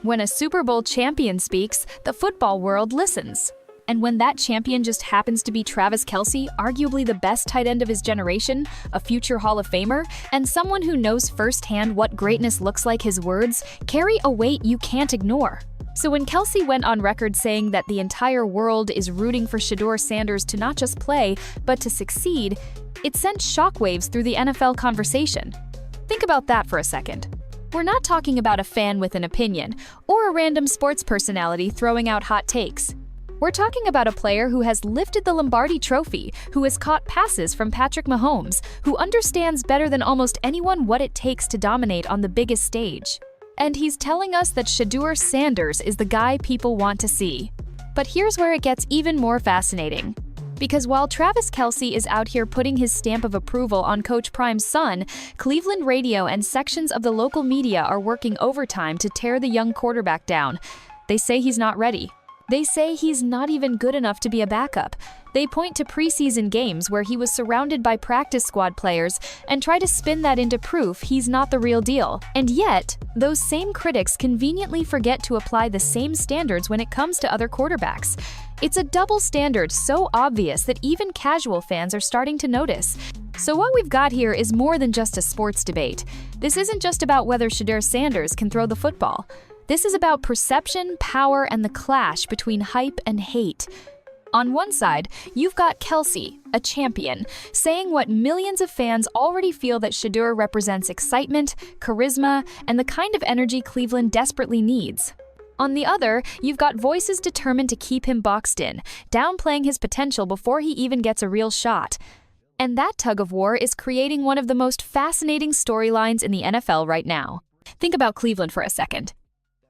When a Super Bowl champion speaks, the football world listens. And when that champion just happens to be Travis Kelce, arguably the best tight end of his generation, a future Hall of Famer, and someone who knows firsthand what greatness looks like, his words carry a weight you can't ignore. So when Kelce went on record saying that the entire world is rooting for Shedeur Sanders to not just play, but to succeed, it sent shockwaves through the NFL conversation. Think about that for a second. We're not talking about a fan with an opinion, or a random sports personality throwing out hot takes. We're talking about a player who has lifted the Lombardi Trophy, who has caught passes from Patrick Mahomes, who understands better than almost anyone what it takes to dominate on the biggest stage. And he's telling us that Shedeur Sanders is the guy people want to see. But here's where it gets even more fascinating. Because while Travis Kelce is out here putting his stamp of approval on Coach Prime's son, Cleveland radio and sections of the local media are working overtime to tear the young quarterback down. They say he's not ready. They say he's not even good enough to be a backup. They point to preseason games where he was surrounded by practice squad players and try to spin that into proof he's not the real deal. And yet, those same critics conveniently forget to apply the same standards when it comes to other quarterbacks. It's a double standard so obvious that even casual fans are starting to notice. So what we've got here is more than just a sports debate. This isn't just about whether Shedeur Sanders can throw the football. This is about perception, power, and the clash between hype and hate. On one side, you've got Kelce, a champion, saying what millions of fans already feel that Shedeur represents: excitement, charisma, and the kind of energy Cleveland desperately needs. On the other, you've got voices determined to keep him boxed in, downplaying his potential before he even gets a real shot. And that tug-of-war is creating one of the most fascinating storylines in the NFL right now. Think about Cleveland for a second.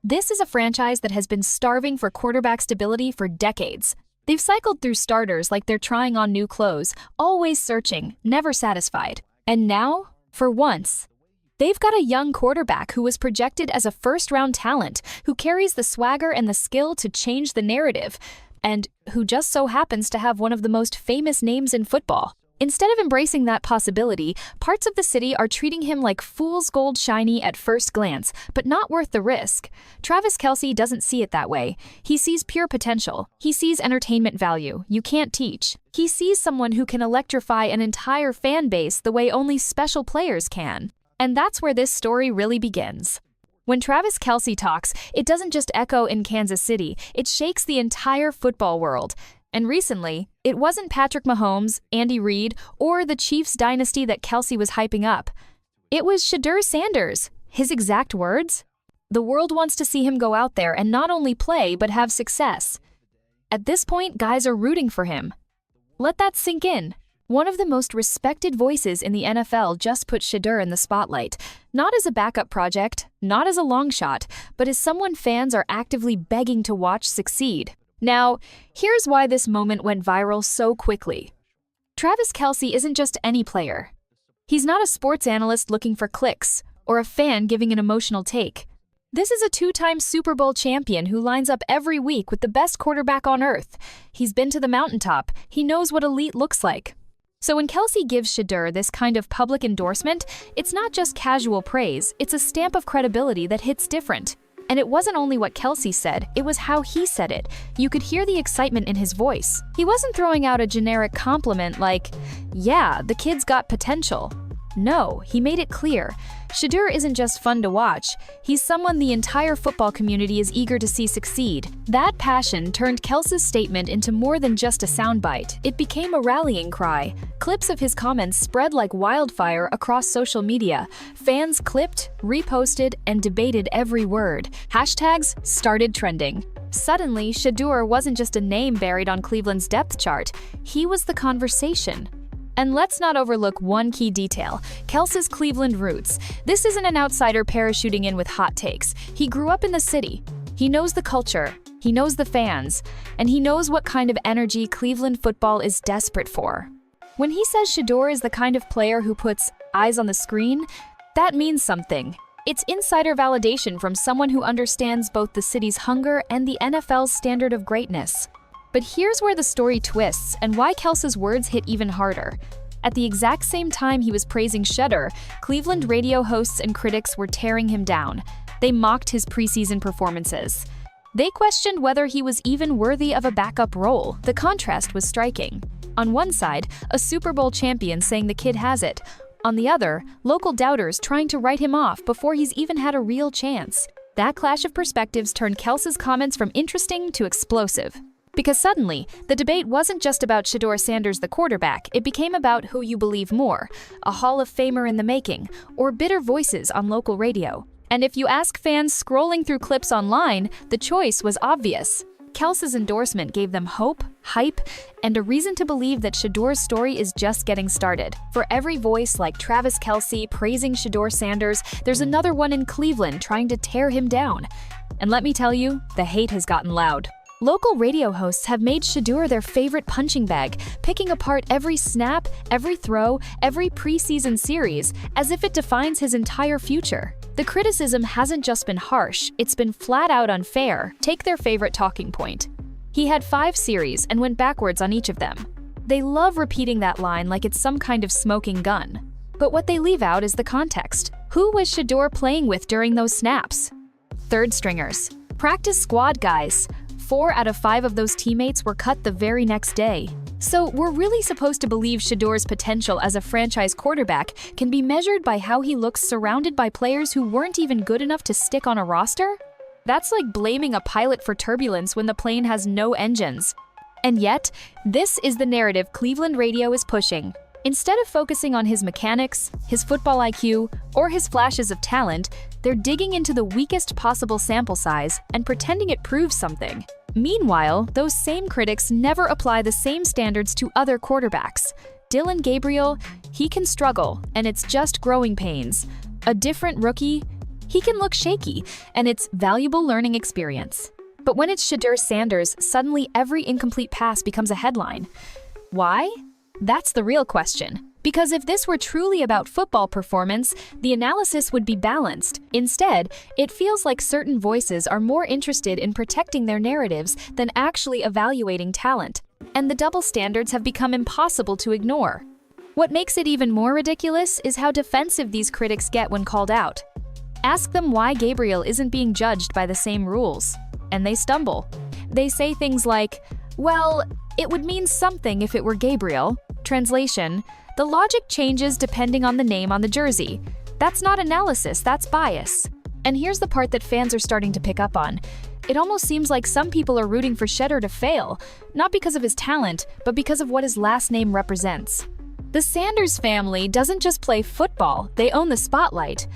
This is a franchise that has been starving for quarterback stability for decades. They've cycled through starters like they're trying on new clothes, always searching, never satisfied. And now, for once, they've got a young quarterback who was projected as a first-round talent, who carries the swagger and the skill to change the narrative, and who just so happens to have one of the most famous names in football. Instead of embracing that possibility, parts of the city are treating him like fool's gold, shiny at first glance, but not worth the risk. Travis Kelce doesn't see it that way. He sees pure potential. He sees entertainment value you can't teach. He sees someone who can electrify an entire fan base the way only special players can. And that's where this story really begins. When Travis Kelce talks, it doesn't just echo in Kansas City, it shakes the entire football world. And recently, it wasn't Patrick Mahomes, Andy Reid, or the Chiefs dynasty that Kelce was hyping up. It was Shedeur Sanders. His exact words? The world wants to see him go out there and not only play, but have success. At this point, guys are rooting for him. Let that sink in. One of the most respected voices in the NFL just put Shedeur in the spotlight, not as a backup project, not as a long shot, but as someone fans are actively begging to watch succeed. Now, here's why this moment went viral so quickly. Travis Kelce isn't just any player. He's not a sports analyst looking for clicks, or a fan giving an emotional take. This is a two-time Super Bowl champion who lines up every week with the best quarterback on earth. He's been to the mountaintop. He knows what elite looks like. So when Kelce gives Shedeur this kind of public endorsement, it's not just casual praise, it's a stamp of credibility that hits different. And it wasn't only what Kelce said, it was how he said it. You could hear the excitement in his voice. He wasn't throwing out a generic compliment like, "Yeah, the kid's got potential." No, he made it clear. Shedeur isn't just fun to watch. He's someone the entire football community is eager to see succeed. That passion turned Kelce's statement into more than just a soundbite. It became a rallying cry. Clips of his comments spread like wildfire across social media. Fans clipped, reposted, and debated every word. Hashtags started trending. Suddenly, Shedeur wasn't just a name buried on Cleveland's depth chart. He was the conversation. And let's not overlook one key detail: Kelce's Cleveland roots. This isn't an outsider parachuting in with hot takes. He grew up in the city. He knows the culture, he knows the fans, and he knows what kind of energy Cleveland football is desperate for. When he says Shedeur is the kind of player who puts eyes on the screen, that means something. It's insider validation from someone who understands both the city's hunger and the NFL's standard of greatness. But here's where the story twists and why Kelce's words hit even harder. At the exact same time he was praising Shedeur, Cleveland radio hosts and critics were tearing him down. They mocked his preseason performances. They questioned whether he was even worthy of a backup role. The contrast was striking. On one side, a Super Bowl champion saying the kid has it. On the other, local doubters trying to write him off before he's even had a real chance. That clash of perspectives turned Kelce's comments from interesting to explosive. Because suddenly, the debate wasn't just about Shedeur Sanders the quarterback, it became about who you believe more, a Hall of Famer in the making, or bitter voices on local radio. And if you ask fans scrolling through clips online, the choice was obvious. Kelce's endorsement gave them hope, hype, and a reason to believe that Shedeur's story is just getting started. For every voice like Travis Kelce praising Shedeur Sanders, there's another one in Cleveland trying to tear him down. And let me tell you, the hate has gotten loud. Local radio hosts have made Shedeur their favorite punching bag, picking apart every snap, every throw, every preseason series, as if it defines his entire future. The criticism hasn't just been harsh, it's been flat out unfair. Take their favorite talking point. He had 5 series and went backwards on each of them. They love repeating that line like it's some kind of smoking gun. But what they leave out is the context. Who was Shedeur playing with during those snaps? Third stringers. Practice squad guys. 4 out of 5 of those teammates were cut the very next day. So we're really supposed to believe Shedeur's potential as a franchise quarterback can be measured by how he looks surrounded by players who weren't even good enough to stick on a roster? That's like blaming a pilot for turbulence when the plane has no engines. And yet, this is the narrative Cleveland radio is pushing. Instead of focusing on his mechanics, his football IQ, or his flashes of talent, they're digging into the weakest possible sample size and pretending it proves something. Meanwhile, those same critics never apply the same standards to other quarterbacks. Dillon Gabriel, he can struggle, and it's just growing pains. A different rookie, he can look shaky, and it's valuable learning experience. But when it's Shedeur Sanders, suddenly every incomplete pass becomes a headline. Why? That's the real question. Because if this were truly about football performance, the analysis would be balanced. Instead, it feels like certain voices are more interested in protecting their narratives than actually evaluating talent. And the double standards have become impossible to ignore. What makes it even more ridiculous is how defensive these critics get when called out. Ask them why Gabriel isn't being judged by the same rules. And they stumble. They say things like, well, it would mean something if it were Gabriel. Translation, the logic changes depending on the name on the jersey. That's not analysis, that's bias. And here's the part that fans are starting to pick up on. It almost seems like some people are rooting for Shedeur to fail, not because of his talent, but because of what his last name represents. The Sanders family doesn't just play football, they own the spotlight.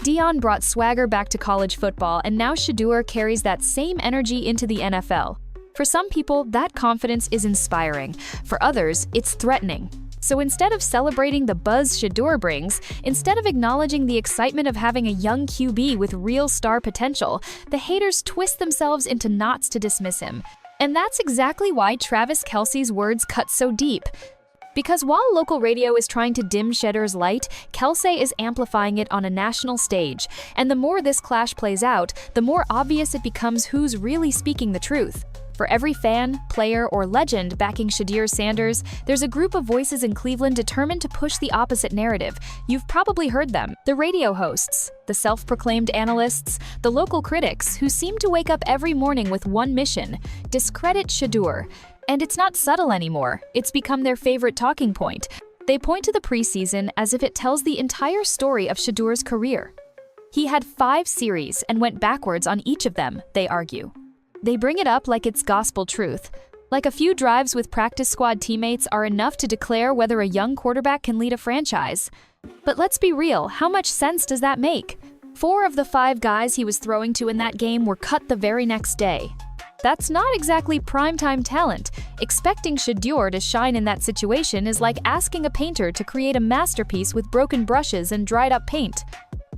Dion brought swagger back to college football, and now Shedeur carries that same energy into the NFL. For some people, that confidence is inspiring. For others, it's threatening. So instead of celebrating the buzz Shedeur brings, instead of acknowledging the excitement of having a young QB with real star potential, the haters twist themselves into knots to dismiss him. And that's exactly why Travis Kelce's words cut so deep. Because while local radio is trying to dim Shedeur's light, Kelce is amplifying it on a national stage. And the more this clash plays out, the more obvious it becomes who's really speaking the truth. For every fan, player, or legend backing Shedeur Sanders, there's a group of voices in Cleveland determined to push the opposite narrative. You've probably heard them: the radio hosts, the self-proclaimed analysts, the local critics who seem to wake up every morning with one mission: discredit Shedeur. And it's not subtle anymore, it's become their favorite talking point. They point to the preseason as if it tells the entire story of Shedeur's career. He had 5 series and went backwards on each of them, they argue. They bring it up like it's gospel truth. Like a few drives with practice squad teammates are enough to declare whether a young quarterback can lead a franchise. But let's be real, how much sense does that make? 4 of the 5 guys he was throwing to in that game were cut the very next day. That's not exactly primetime talent. Expecting Shedeur to shine in that situation is like asking a painter to create a masterpiece with broken brushes and dried up paint.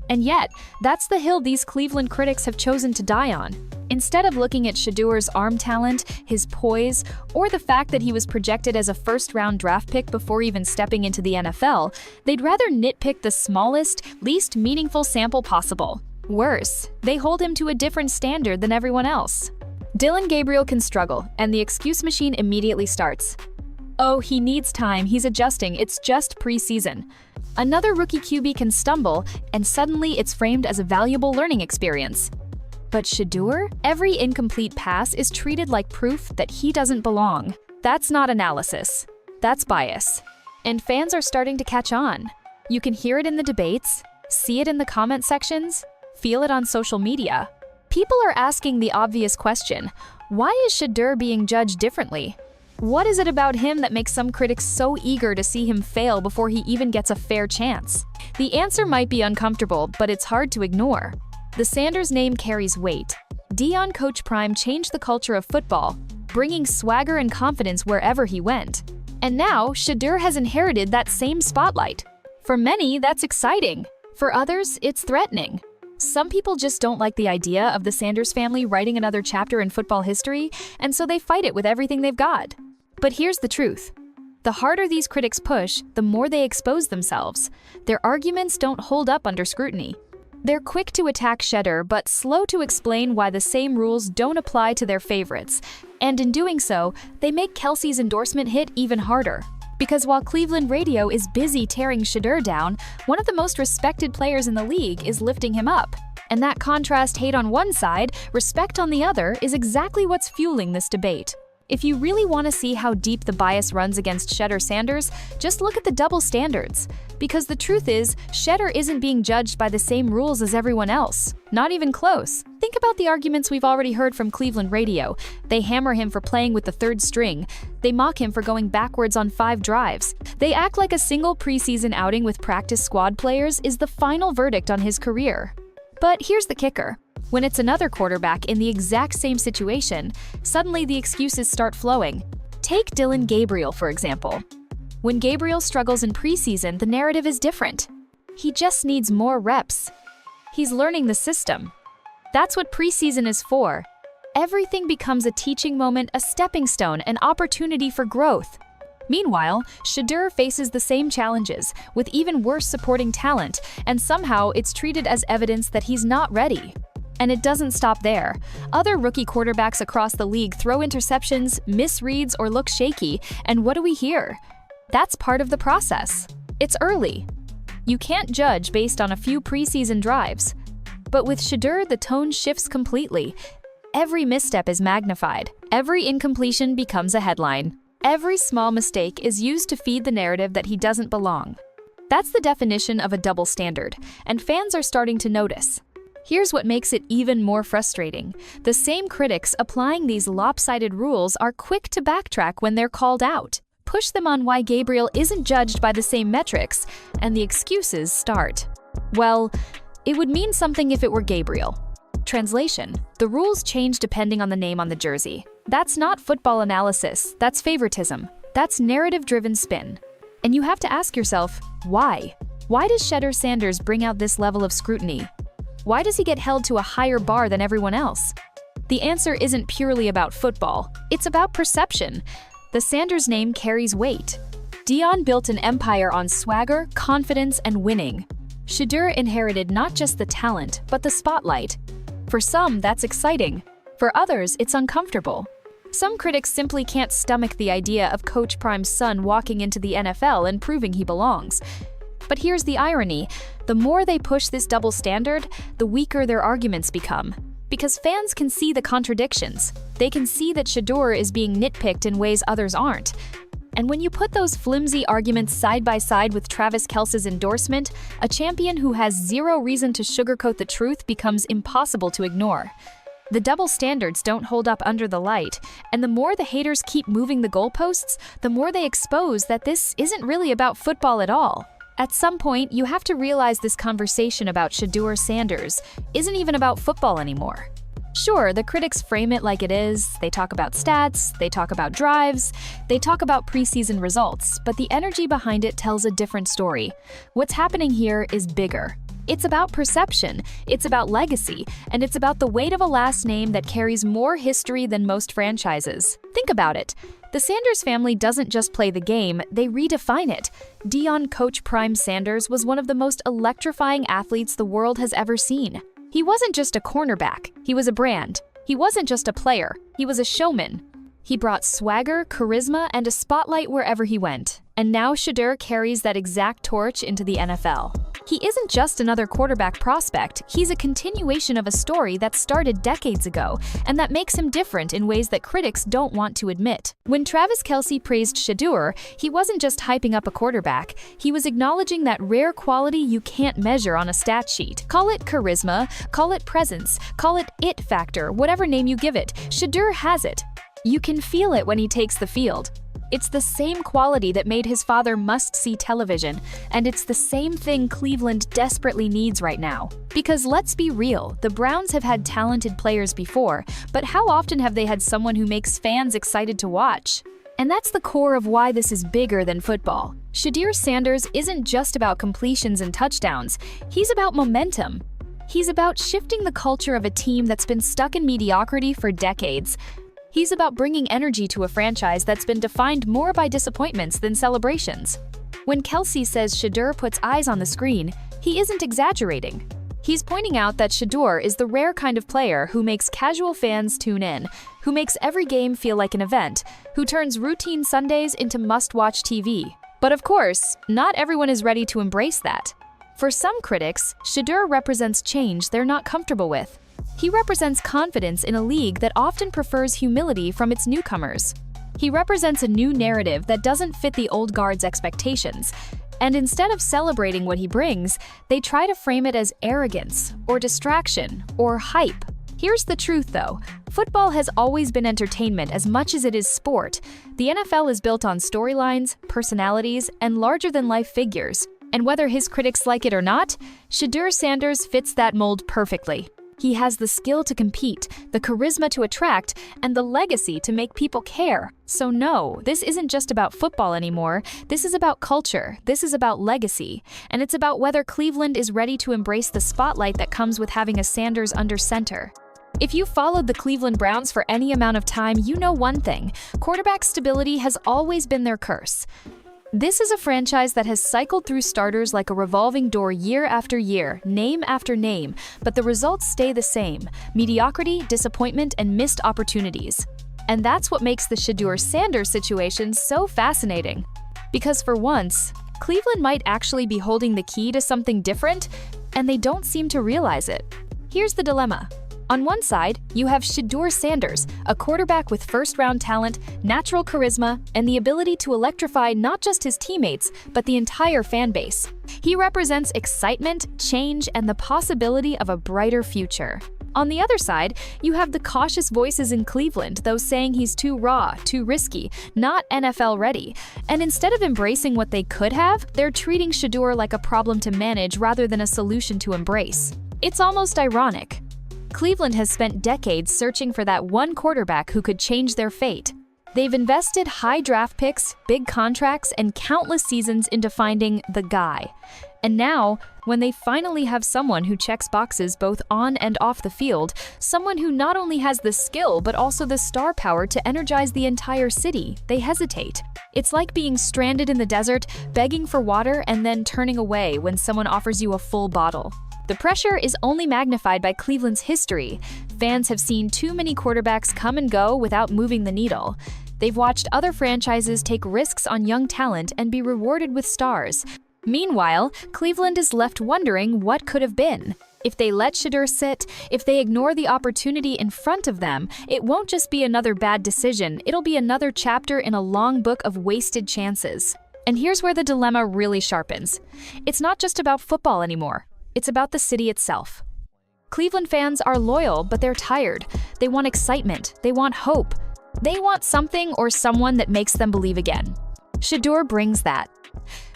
And yet, that's the hill these Cleveland critics have chosen to die on. Instead of looking at Shedeur's arm talent, his poise, or the fact that he was projected as a first-round draft pick before even stepping into the NFL, they'd rather nitpick the smallest, least meaningful sample possible. Worse, they hold him to a different standard than everyone else. Dillon Gabriel can struggle, and the excuse machine immediately starts. Oh, he needs time, he's adjusting, it's just preseason. Another rookie QB can stumble, and suddenly it's framed as a valuable learning experience. But Shedeur, every incomplete pass is treated like proof that he doesn't belong. That's not analysis. That's bias. And fans are starting to catch on. You can hear it in the debates, see it in the comment sections, feel it on social media. People are asking the obvious question, why is Shedeur being judged differently? What is it about him that makes some critics so eager to see him fail before he even gets a fair chance? The answer might be uncomfortable, but it's hard to ignore. The Sanders name carries weight. Deion Coach Prime changed the culture of football, bringing swagger and confidence wherever he went. And now, Shedeur has inherited that same spotlight. For many, that's exciting. For others, it's threatening. Some people just don't like the idea of the Sanders family writing another chapter in football history, and so they fight it with everything they've got. But here's the truth. The harder these critics push, the more they expose themselves. Their arguments don't hold up under scrutiny. They're quick to attack Shedeur, but slow to explain why the same rules don't apply to their favorites. And in doing so, they make Kelce's endorsement hit even harder. Because while Cleveland radio is busy tearing Shedeur down, one of the most respected players in the league is lifting him up. And that contrast hate on one side, respect on the other, is exactly what's fueling this debate. If you really want to see how deep the bias runs against Shedeur Sanders, just look at the double standards. Because the truth is, Shedeur isn't being judged by the same rules as everyone else. Not even close. Think about the arguments we've already heard from Cleveland radio. They hammer him for playing with the third string. They mock him for going backwards on 5 drives. They act like a single preseason outing with practice squad players is the final verdict on his career. But here's the kicker. When it's another quarterback in the exact same situation, suddenly the excuses start flowing. Take Dylan Gabriel, for example. When Gabriel struggles in preseason, the narrative is different. He just needs more reps. He's learning the system. That's what preseason is for. Everything becomes a teaching moment, a stepping stone, an opportunity for growth. Meanwhile, Shedeur faces the same challenges, with even worse supporting talent, and somehow it's treated as evidence that he's not ready. And it doesn't stop there. Other rookie quarterbacks across the league throw interceptions, miss reads, or look shaky, and what do we hear? That's part of the process. It's early. You can't judge based on a few preseason drives. But with Shedeur, the tone shifts completely. Every misstep is magnified. Every incompletion becomes a headline. Every small mistake is used to feed the narrative that he doesn't belong. That's the definition of a double standard, and fans are starting to notice. Here's what makes it even more frustrating. The same critics applying these lopsided rules are quick to backtrack when they're called out. Push them on why Gabriel isn't judged by the same metrics, and the excuses start. Well, it would mean something if it were Gabriel. Translation: the rules change depending on the name on the jersey. That's not football analysis, that's favoritism. That's narrative-driven spin. And you have to ask yourself, why? Why does Shedeur Sanders bring out this level of scrutiny? Why does he get held to a higher bar than everyone else? The answer isn't purely about football. It's about perception. The Sanders name carries weight. Deion built an empire on swagger, confidence, and winning. Shedeur inherited not just the talent, but the spotlight. For some, that's exciting. For others, it's uncomfortable. Some critics simply can't stomach the idea of Coach Prime's son walking into the NFL and proving he belongs. But here's the irony. The more they push this double standard, the weaker their arguments become. Because fans can see the contradictions. They can see that Shedeur is being nitpicked in ways others aren't. And when you put those flimsy arguments side by side with Travis Kelce's endorsement, a champion who has zero reason to sugarcoat the truth becomes impossible to ignore. The double standards don't hold up under the light, and the more the haters keep moving the goalposts, the more they expose that this isn't really about football at all. At some point, you have to realize this conversation about Shedeur Sanders isn't even about football anymore. Sure, the critics frame it like it is. They talk about stats, they talk about drives, they talk about preseason results, but the energy behind it tells a different story. What's happening here is bigger. It's about perception, it's about legacy, and it's about the weight of a last name that carries more history than most franchises. Think about it. The Sanders family doesn't just play the game, they redefine it. Deion Coach Prime Sanders was one of the most electrifying athletes the world has ever seen. He wasn't just a cornerback, he was a brand. He wasn't just a player, he was a showman. He brought swagger, charisma, and a spotlight wherever he went. And now Shedeur carries that exact torch into the NFL. He isn't just another quarterback prospect, he's a continuation of a story that started decades ago, and that makes him different in ways that critics don't want to admit. When Travis Kelce praised Shedeur, he wasn't just hyping up a quarterback, he was acknowledging that rare quality you can't measure on a stat sheet. Call it charisma, call it presence, call it it factor, whatever name you give it, Shedeur has it. You can feel it when he takes the field. It's the same quality that made his father must-see television, and it's the same thing Cleveland desperately needs right now. Because let's be real, the Browns have had talented players before, but how often have they had someone who makes fans excited to watch? And that's the core of why this is bigger than football. Shedeur Sanders isn't just about completions and touchdowns, he's about momentum. He's about shifting the culture of a team that's been stuck in mediocrity for decades. He's about bringing energy to a franchise that's been defined more by disappointments than celebrations. When Kelce says Shedeur puts eyes on the screen, he isn't exaggerating. He's pointing out that Shedeur is the rare kind of player who makes casual fans tune in, who makes every game feel like an event, who turns routine Sundays into must-watch TV. But of course, not everyone is ready to embrace that. For some critics, Shedeur represents change they're not comfortable with. He represents confidence in a league that often prefers humility from its newcomers. He represents a new narrative that doesn't fit the old guard's expectations. And instead of celebrating what he brings, they try to frame it as arrogance, or distraction, or hype. Here's the truth though, football has always been entertainment as much as it is sport. The NFL is built on storylines, personalities, and larger-than-life figures. And whether his critics like it or not, Shedeur Sanders fits that mold perfectly. He has the skill to compete, the charisma to attract, and the legacy to make people care. So no, this isn't just about football anymore. This is about culture. This is about legacy. And it's about whether Cleveland is ready to embrace the spotlight that comes with having a Sanders under center. If you followed the Cleveland Browns for any amount of time, you know one thing: quarterback stability has always been their curse. This is a franchise that has cycled through starters like a revolving door year after year, name after name, but the results stay the same: mediocrity, disappointment, and missed opportunities. And that's what makes the Shedeur Sanders situation so fascinating. Because for once, Cleveland might actually be holding the key to something different, and they don't seem to realize it. Here's the dilemma. On one side, you have Shedeur Sanders, a quarterback with first-round talent, natural charisma, and the ability to electrify not just his teammates, but the entire fan base. He represents excitement, change, and the possibility of a brighter future. On the other side, you have the cautious voices in Cleveland, those saying he's too raw, too risky, not NFL ready. And instead of embracing what they could have, they're treating Shedeur like a problem to manage rather than a solution to embrace. It's almost ironic. Cleveland has spent decades searching for that one quarterback who could change their fate. They've invested high draft picks, big contracts, and countless seasons into finding the guy. And now, when they finally have someone who checks boxes both on and off the field, someone who not only has the skill but also the star power to energize the entire city, they hesitate. It's like being stranded in the desert, begging for water, and then turning away when someone offers you a full bottle. The pressure is only magnified by Cleveland's history. Fans have seen too many quarterbacks come and go without moving the needle. They've watched other franchises take risks on young talent and be rewarded with stars. Meanwhile, Cleveland is left wondering what could have been. If they let Shedeur sit, if they ignore the opportunity in front of them, it won't just be another bad decision, it'll be another chapter in a long book of wasted chances. And here's where the dilemma really sharpens. It's not just about football anymore. It's about the city itself. Cleveland fans are loyal, but they're tired. They want excitement. They want hope. They want something or someone that makes them believe again. Shedeur brings that.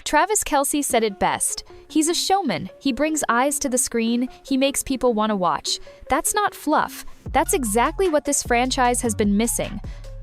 Travis Kelce said it best. He's a showman. He brings eyes to the screen. He makes people want to watch. That's not fluff. That's exactly what this franchise has been missing.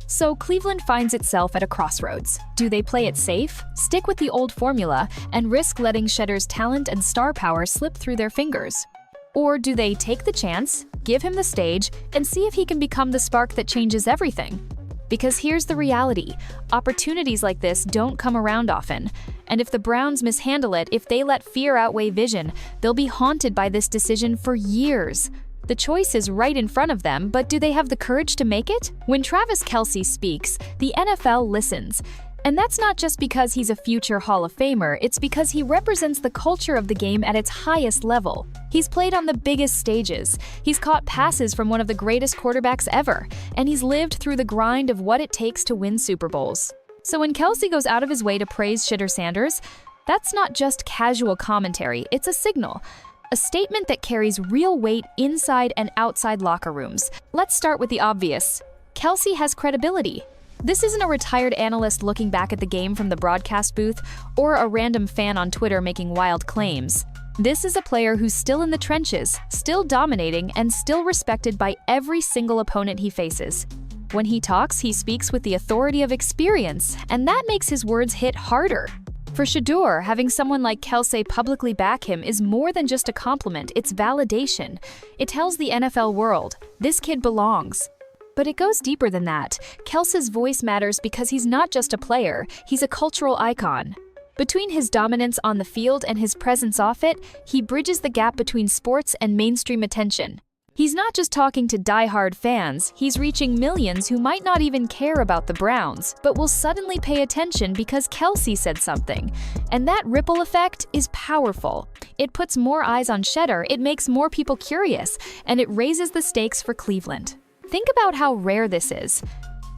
So Cleveland finds itself at a crossroads. Do they play it safe, stick with the old formula, and risk letting Shedeur's talent and star power slip through their fingers? Or do they take the chance, give him the stage, and see if he can become the spark that changes everything? Because here's the reality. Opportunities like this don't come around often. And if the Browns mishandle it, if they let fear outweigh vision, they'll be haunted by this decision for years. The choice is right in front of them, but do they have the courage to make it? When Travis Kelce speaks, the NFL listens. And that's not just because he's a future Hall of Famer, it's because he represents the culture of the game at its highest level. He's played on the biggest stages, he's caught passes from one of the greatest quarterbacks ever, and he's lived through the grind of what it takes to win Super Bowls. So when Kelce goes out of his way to praise Shedeur, that's not just casual commentary, it's a signal. A statement that carries real weight inside and outside locker rooms. Let's start with the obvious. Kelce has credibility. This isn't a retired analyst looking back at the game from the broadcast booth or a random fan on Twitter making wild claims. This is a player who's still in the trenches, still dominating, and still respected by every single opponent he faces. When he talks, he speaks with the authority of experience, and that makes his words hit harder. For Shedeur, having someone like Kelce publicly back him is more than just a compliment, it's validation. It tells the NFL world, this kid belongs. But it goes deeper than that. Kelce's voice matters because he's not just a player, he's a cultural icon. Between his dominance on the field and his presence off it, he bridges the gap between sports and mainstream attention. He's not just talking to die-hard fans, he's reaching millions who might not even care about the Browns, but will suddenly pay attention because Kelce said something. And that ripple effect is powerful. It puts more eyes on Shedeur, it makes more people curious, and it raises the stakes for Cleveland. Think about how rare this is.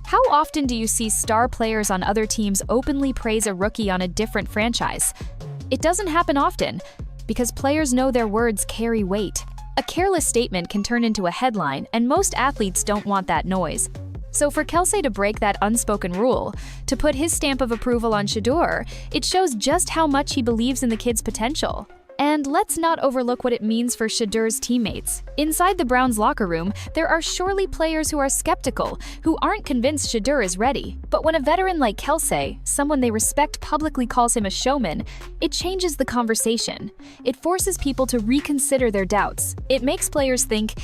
How often do you see star players on other teams openly praise a rookie on a different franchise? It doesn't happen often, because players know their words carry weight. A careless statement can turn into a headline, and most athletes don't want that noise. So for Kelce to break that unspoken rule, to put his stamp of approval on Shedeur, it shows just how much he believes in the kid's potential. And let's not overlook what it means for Shedeur's teammates. Inside the Browns locker room, there are surely players who are skeptical, who aren't convinced Shedeur is ready. But when a veteran like Kelce, someone they respect, publicly calls him a showman, it changes the conversation. It forces people to reconsider their doubts. It makes players think,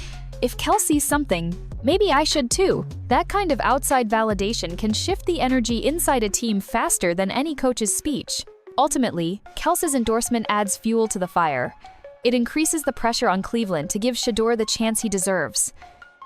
if Kelce's something, maybe I should too. That kind of outside validation can shift the energy inside a team faster than any coach's speech. Ultimately, Kelce's endorsement adds fuel to the fire. It increases the pressure on Cleveland to give Shedeur the chance he deserves.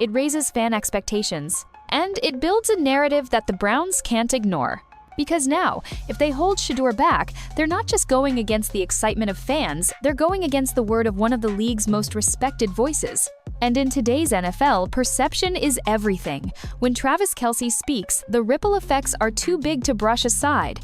It raises fan expectations, and it builds a narrative that the Browns can't ignore. Because now, if they hold Shedeur back, they're not just going against the excitement of fans, they're going against the word of one of the league's most respected voices. And in today's NFL, perception is everything. When Travis Kelce speaks, the ripple effects are too big to brush aside.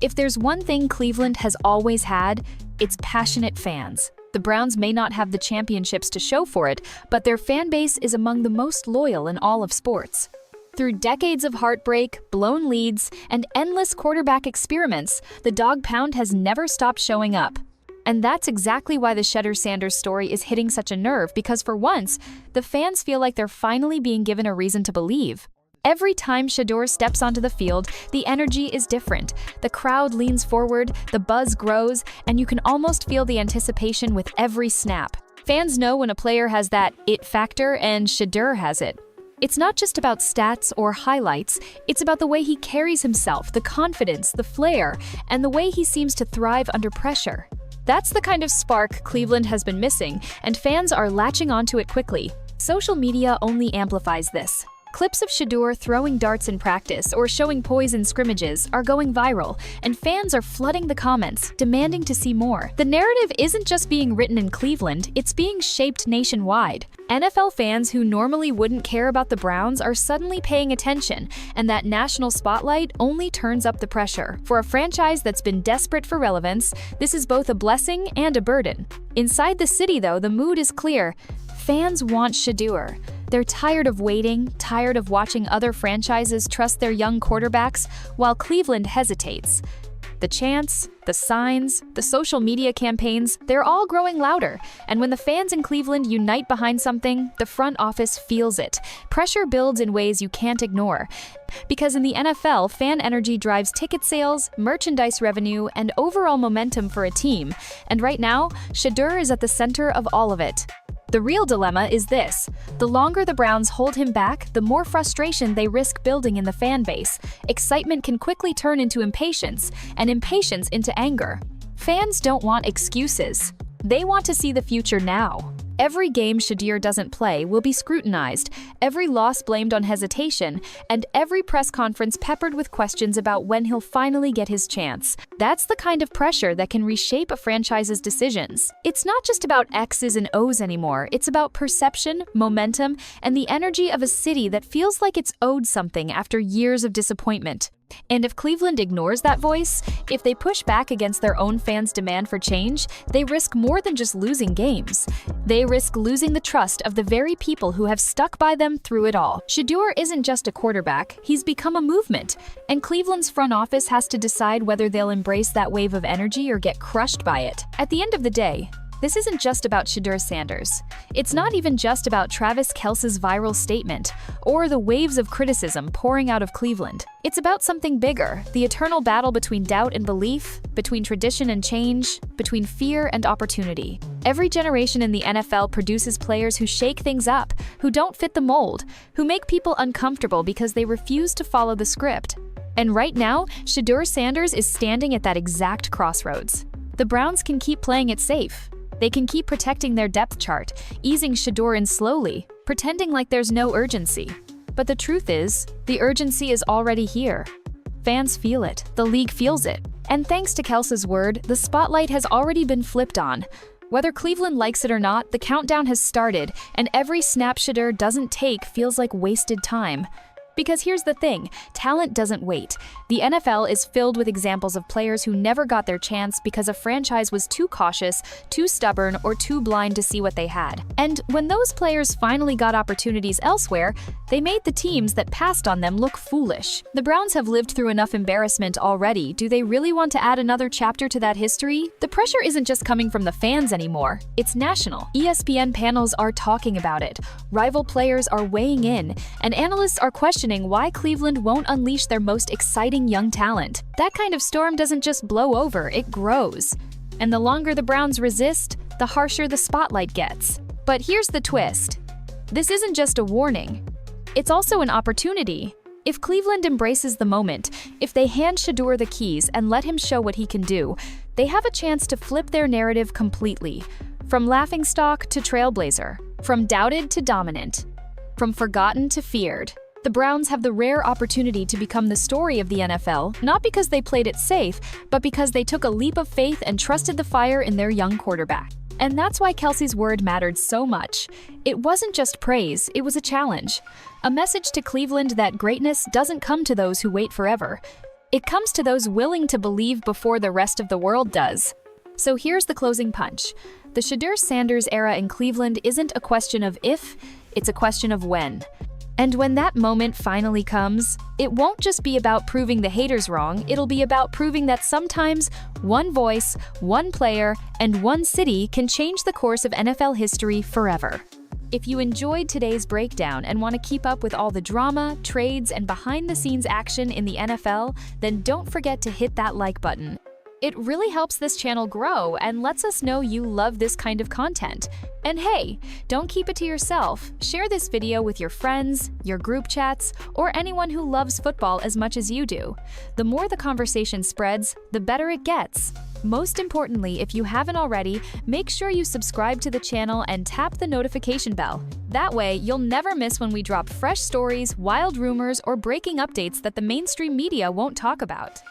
If there's one thing Cleveland has always had, it's passionate fans. The Browns may not have the championships to show for it, but their fan base is among the most loyal in all of sports. Through decades of heartbreak, blown leads, and endless quarterback experiments, the dog pound has never stopped showing up. And that's exactly why the Shedeur story is hitting such a nerve, because for once, the fans feel like they're finally being given a reason to believe. Every time Shedeur steps onto the field, the energy is different. The crowd leans forward, the buzz grows, and you can almost feel the anticipation with every snap. Fans know when a player has that it factor, and Shedeur has it. It's not just about stats or highlights, it's about the way he carries himself, the confidence, the flair, and the way he seems to thrive under pressure. That's the kind of spark Cleveland has been missing, and fans are latching onto it quickly. Social media only amplifies this. Clips of Shedeur throwing darts in practice or showing poise in scrimmages are going viral, and fans are flooding the comments, demanding to see more. The narrative isn't just being written in Cleveland, it's being shaped nationwide. NFL fans who normally wouldn't care about the Browns are suddenly paying attention, and that national spotlight only turns up the pressure. For a franchise that's been desperate for relevance, this is both a blessing and a burden. Inside the city, though, the mood is clear. Fans want Shedeur. They're tired of waiting, tired of watching other franchises trust their young quarterbacks, while Cleveland hesitates. The chants, the signs, the social media campaigns, they're all growing louder. And when the fans in Cleveland unite behind something, the front office feels it. Pressure builds in ways you can't ignore. Because in the NFL, fan energy drives ticket sales, merchandise revenue, and overall momentum for a team. And right now, Shedeur is at the center of all of it. The real dilemma is this: the longer the Browns hold him back, the more frustration they risk building in the fan base. Excitement can quickly turn into impatience, and impatience into anger. Fans don't want excuses. They want to see the future now. Every game Shedeur doesn't play will be scrutinized, every loss blamed on hesitation, and every press conference peppered with questions about when he'll finally get his chance. That's the kind of pressure that can reshape a franchise's decisions. It's not just about X's and O's anymore, it's about perception, momentum, and the energy of a city that feels like it's owed something after years of disappointment. And if Cleveland ignores that voice, if they push back against their own fans' demand for change, they risk more than just losing games. They risk losing the trust of the very people who have stuck by them through it all. Shedeur isn't just a quarterback, he's become a movement, and Cleveland's front office has to decide whether they'll embrace that wave of energy or get crushed by it. At the end of the day, this isn't just about Shedeur Sanders. It's not even just about Travis Kelce's viral statement or the waves of criticism pouring out of Cleveland. It's about something bigger, the eternal battle between doubt and belief, between tradition and change, between fear and opportunity. Every generation in the NFL produces players who shake things up, who don't fit the mold, who make people uncomfortable because they refuse to follow the script. And right now, Shedeur Sanders is standing at that exact crossroads. The Browns can keep playing it safe. They can keep protecting their depth chart, easing Shedeur in slowly, pretending like there's no urgency. But the truth is, the urgency is already here. Fans feel it, the league feels it. And thanks to Kelce's word, the spotlight has already been flipped on. Whether Cleveland likes it or not, the countdown has started, and every snap Shedeur doesn't take feels like wasted time. Because here's the thing, talent doesn't wait. The NFL is filled with examples of players who never got their chance because a franchise was too cautious, too stubborn, or too blind to see what they had. And when those players finally got opportunities elsewhere, they made the teams that passed on them look foolish. The Browns have lived through enough embarrassment already. Do they really want to add another chapter to that history? The pressure isn't just coming from the fans anymore. It's national. ESPN panels are talking about it. Rival players are weighing in, and analysts are questioning why Cleveland won't unleash their most exciting young talent. That kind of storm doesn't just blow over, it grows. And the longer the Browns resist, the harsher the spotlight gets. But here's the twist. This isn't just a warning. It's also an opportunity. If Cleveland embraces the moment, if they hand Shedeur the keys and let him show what he can do, they have a chance to flip their narrative completely. From laughingstock to trailblazer, from doubted to dominant, from forgotten to feared. The Browns have the rare opportunity to become the story of the NFL, not because they played it safe, but because they took a leap of faith and trusted the fire in their young quarterback. And that's why Kelce's word mattered so much. It wasn't just praise, it was a challenge. A message to Cleveland that greatness doesn't come to those who wait forever. It comes to those willing to believe before the rest of the world does. So here's the closing punch. The Shedeur Sanders era in Cleveland isn't a question of if, it's a question of when. And when that moment finally comes, it won't just be about proving the haters wrong, it'll be about proving that sometimes one voice, one player, and one city can change the course of NFL history forever. If you enjoyed today's breakdown and want to keep up with all the drama, trades, and behind-the-scenes action in the NFL, then don't forget to hit that like button. It really helps this channel grow and lets us know you love this kind of content. And hey, don't keep it to yourself. Share this video with your friends, your group chats, or anyone who loves football as much as you do. The more the conversation spreads, the better it gets. Most importantly, if you haven't already, make sure you subscribe to the channel and tap the notification bell. That way, you'll never miss when we drop fresh stories, wild rumors, or breaking updates that the mainstream media won't talk about.